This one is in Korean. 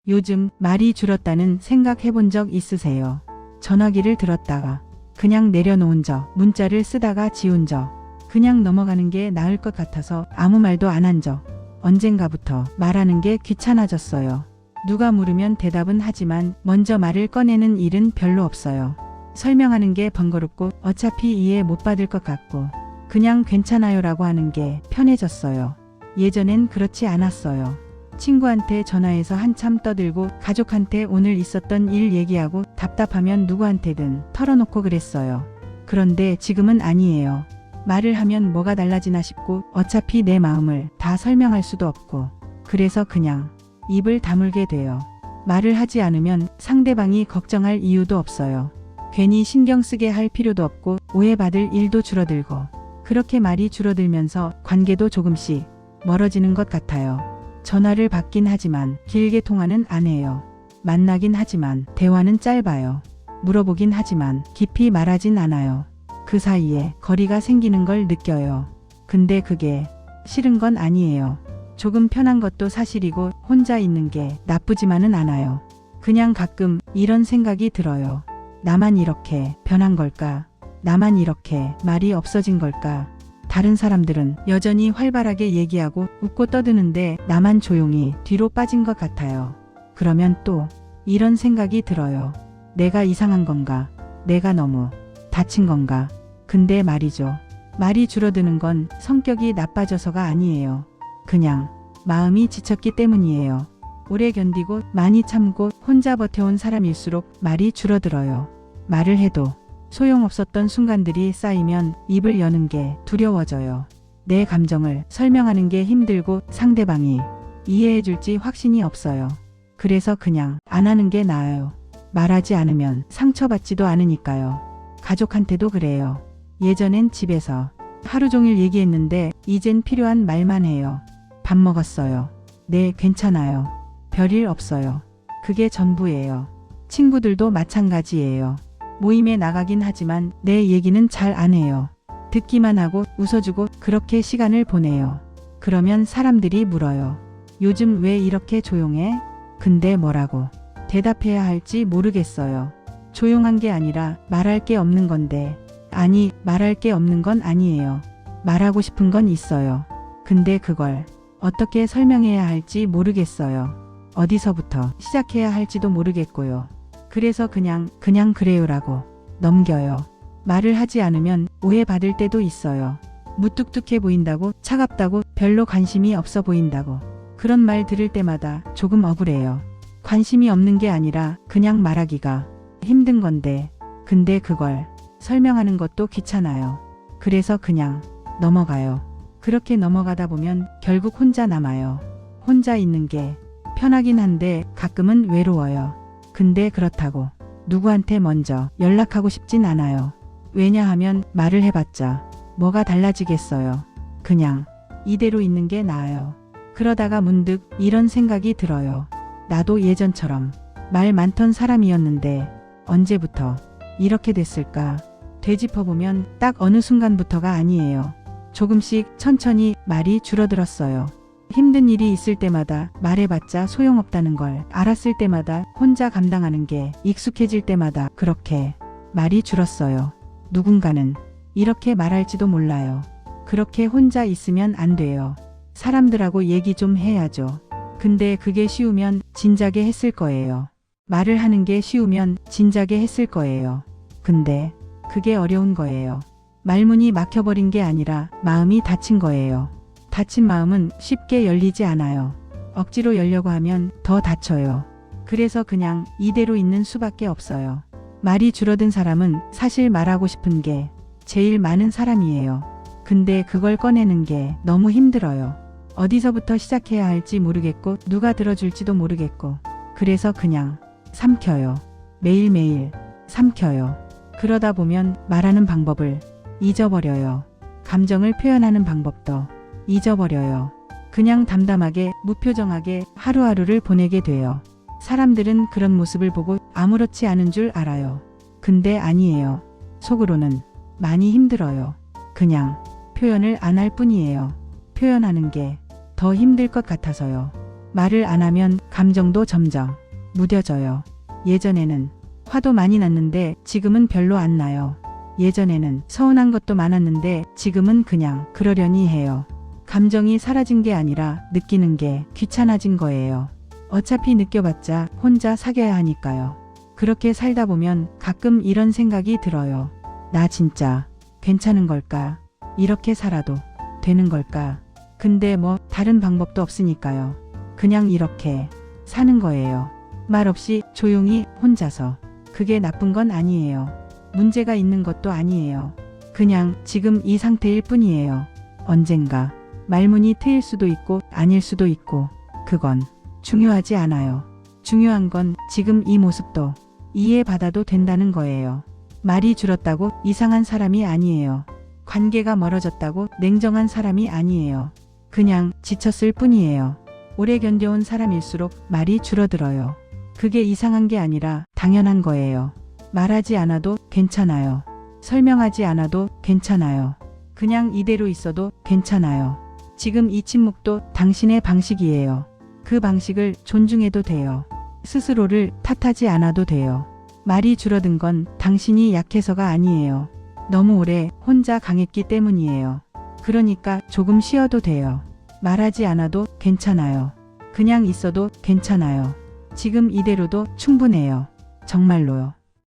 요즘 말이 줄었다는 생각 해본 적 있으세요? 전화기를 들었다가 그냥 내려놓은 적, 문자를 쓰다가 지운 적, 그냥 넘어가는 게 나을 것 같아서 아무 말도 안 한 적, 언젠가부터 말하는 게 귀찮아졌어요. 누가 물으면 대답은 하지만 먼저 말을 꺼내는 일은 별로 없어요. 설명하는 게 번거롭고 어차피 이해 못 받을 것 같고 그냥 괜찮아요라고 하는 게 편해졌어요. 예전엔 그렇지 않았어요. 친구한테 전화해서 한참 떠들고 가족한테 오늘 있었던 일 얘기하고 답답하면 누구한테든 털어놓고 그랬어요. 그런데 지금은 아니에요. 말을 하면 뭐가 달라지나 싶고 어차피 내 마음을 다 설명할 수도 없고 그래서 그냥 입을 다물게 돼요. 말을 하지 않으면 상대방이 걱정할 이유도 없어요. 괜히 신경 쓰게 할 필요도 없고 오해받을 일도 줄어들고 그렇게 말이 줄어들면서 관계도 조금씩 멀어지는 것 같아요. 전화를 받긴 하지만 길게 통화는 안 해요. 만나긴 하지만 대화는 짧아요. 물어보긴 하지만 깊이 말하진 않아요. 그 사이에 거리가 생기는 걸 느껴요. 근데 그게 싫은 건 아니에요. 조금 편한 것도 사실이고 혼자 있는 게 나쁘지만은 않아요. 그냥 가끔 이런 생각이 들어요. 나만 이렇게 변한 걸까? 나만 이렇게 말이 없어진 걸까? 다른 사람들은 여전히 활발하게 얘기하고 웃고 떠드는데 나만 조용히 뒤로 빠진 것 같아요. 그러면 또 이런 생각이 들어요. 내가 이상한 건가? 내가 너무 다친 건가? 근데 말이죠. 말이 줄어드는 건 성격이 나빠져서가 아니에요. 그냥 마음이 지쳤기 때문이에요. 오래 견디고 많이 참고 혼자 버텨온 사람일수록 말이 줄어들어요. 말을 해도 소용없었던 순간들이 쌓이면 입을 여는 게 두려워져요. 내 감정을 설명하는 게 힘들고 상대방이 이해해줄지 확신이 없어요. 그래서 그냥 안 하는 게 나아요. 말하지 않으면 상처받지도 않으니까요. 가족한테도 그래요. 예전엔 집에서 하루 종일 얘기했는데 이젠 필요한 말만 해요. 밥 먹었어요. 네, 괜찮아요. 별일 없어요. 그게 전부예요. 친구들도 마찬가지예요. 모임에 나가긴 하지만 내 얘기는 잘 안 해요. 듣기만 하고 웃어주고 그렇게 시간을 보내요. 그러면 사람들이 물어요. 요즘 왜 이렇게 조용해? 근데 뭐라고 대답해야 할지 모르겠어요. 조용한 게 아니라 말할 게 없는 건데, 아니, 말할 게 없는 건 아니에요. 말하고 싶은 건 있어요. 근데 그걸 어떻게 설명해야 할지 모르겠어요. 어디서부터 시작해야 할지도 모르겠고요. 그래서 그냥 그래요라고 넘겨요. 말을 하지 않으면 오해받을 때도 있어요. 무뚝뚝해 보인다고, 차갑다고, 별로 관심이 없어 보인다고. 그런 말 들을 때마다 조금 억울해요. 관심이 없는 게 아니라 그냥 말하기가 힘든 건데, 근데 그걸 설명하는 것도 귀찮아요. 그래서 그냥 넘어가요. 그렇게 넘어가다 보면 결국 혼자 남아요. 혼자 있는 게 편하긴 한데 가끔은 외로워요. 근데 그렇다고 누구한테 먼저 연락하고 싶진 않아요. 왜냐하면 말을 해봤자 뭐가 달라지겠어요. 그냥 이대로 있는 게 나아요. 그러다가 문득 이런 생각이 들어요. 나도 예전처럼 말 많던 사람이었는데 언제부터 이렇게 됐을까? 되짚어보면 딱 어느 순간부터가 아니에요. 조금씩 천천히 말이 줄어들었어요. 힘든 일이 있을 때마다 말해봤자 소용없다는 걸 알았을 때마다, 혼자 감당하는 게 익숙해질 때마다 그렇게 말이 줄었어요. 누군가는 이렇게 말할지도 몰라요. 그렇게 혼자 있으면 안 돼요. 사람들하고 얘기 좀 해야죠. 근데 그게 쉬우면 진작에 했을 거예요. 말을 하는 게 쉬우면 진작에 했을 거예요. 근데 그게 어려운 거예요. 말문이 막혀버린 게 아니라 마음이 닫힌 거예요. 닫힌 마음은 쉽게 열리지 않아요. 억지로 열려고 하면 더 닫혀요. 그래서 그냥 이대로 있는 수밖에 없어요. 말이 줄어든 사람은 사실 말하고 싶은 게 제일 많은 사람이에요. 근데 그걸 꺼내는 게 너무 힘들어요. 어디서부터 시작해야 할지 모르겠고 누가 들어줄지도 모르겠고 그래서 그냥 삼켜요. 매일매일 삼켜요. 그러다 보면 말하는 방법을 잊어버려요. 감정을 표현하는 방법도 잊어버려요. 그냥 담담하게 무표정하게 하루하루를 보내게 돼요. 사람들은 그런 모습을 보고 아무렇지 않은 줄 알아요. 근데 아니에요. 속으로는 많이 힘들어요. 그냥 표현을 안 할 뿐이에요. 표현하는 게 더 힘들 것 같아서요. 말을 안 하면 감정도 점점 무뎌져요. 예전에는 화도 많이 났는데 지금은 별로 안 나요. 예전에는 서운한 것도 많았는데 지금은 그냥 그러려니 해요. 감정이 사라진 게 아니라 느끼는 게 귀찮아진 거예요. 어차피 느껴봤자 혼자 사귀어야 하니까요. 그렇게 살다 보면 가끔 이런 생각이 들어요. 나 진짜 괜찮은 걸까? 이렇게 살아도 되는 걸까? 근데 뭐 다른 방법도 없으니까요. 그냥 이렇게 사는 거예요. 말 없이 조용히 혼자서. 그게 나쁜 건 아니에요. 문제가 있는 것도 아니에요. 그냥 지금 이 상태일 뿐이에요. 언젠가 말문이 트일 수도 있고 아닐 수도 있고 그건 중요하지 않아요. 중요한 건 지금 이 모습도 이해받아도 된다는 거예요. 말이 줄었다고 이상한 사람이 아니에요. 관계가 멀어졌다고 냉정한 사람이 아니에요. 그냥 지쳤을 뿐이에요. 오래 견뎌온 사람일수록 말이 줄어들어요. 그게 이상한 게 아니라 당연한 거예요. 말하지 않아도 괜찮아요. 설명하지 않아도 괜찮아요. 그냥 이대로 있어도 괜찮아요. 지금 이 침묵도 당신의 방식이에요. 그 방식을 존중해도 돼요. 스스로를 탓하지 않아도 돼요. 말이 줄어든 건 당신이 약해서가 아니에요. 너무 오래 혼자 강했기 때문이에요. 그러니까 조금 쉬어도 돼요. 말하지 않아도 괜찮아요. 그냥 있어도 괜찮아요. 지금 이대로도 충분해요. 정말로요.